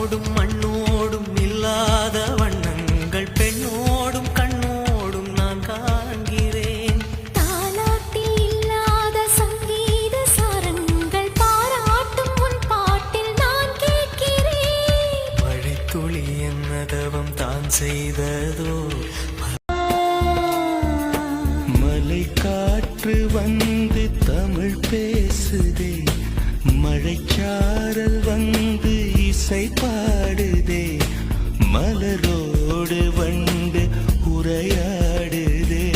வானோடும் மண்ணோடும் இல்லாத வண்ணங்கள் பெண்ணோடும் கண்ணோடும் நான் காண்கிறேன். தாலாட்டில் இல்லாத சங்கீத சாரங்கள் பாராட்டும் உன் பாட்டில் நான் கேட்கிறேன். மழைத்துளி என்னதவம் தான் செய்ததோ, மலை காற்று வந்து தமிழ் பேசுதே, மழைச்சாரல் வந்து இசை பாடுதே, மலரோடு வண்டு உரையாடுதே,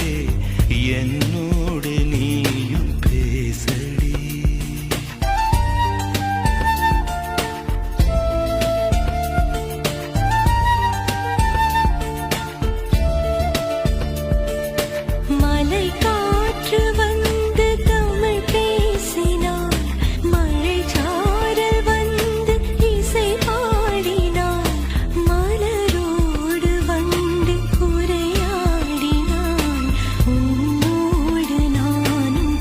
என்னோடு நீயும் பேசடி. மலை காற்று வந்து தமிழ் பேசினார், மழை சாரல் வந்து இசை பாடினார், மலரோடு வந்து உரையாடினான், உன்னோடு நானும்.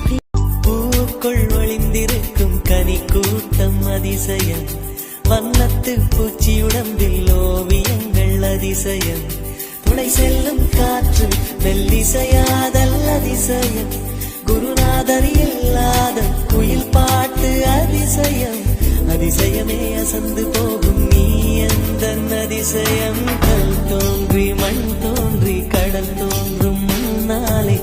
பூக்குள் ஒளிந்திருக்கும் கனி கூட்டம் அதிசயம், வண்ணத்து பூச்சி உடம்பில் ஓவியங்கள் அதிசயம், துணை செல்லும் காற்று மெல்லிசையாதல் அதிசயம், குருநாதர் இல்லாத குயில் பாட்டு அதிசயம், அதிசயமே அசந்து போகும் நீ எந்த அதிசயம். கல் தோன்றி மண் தோன்றி கடல் தோன்றும் முன்னாலே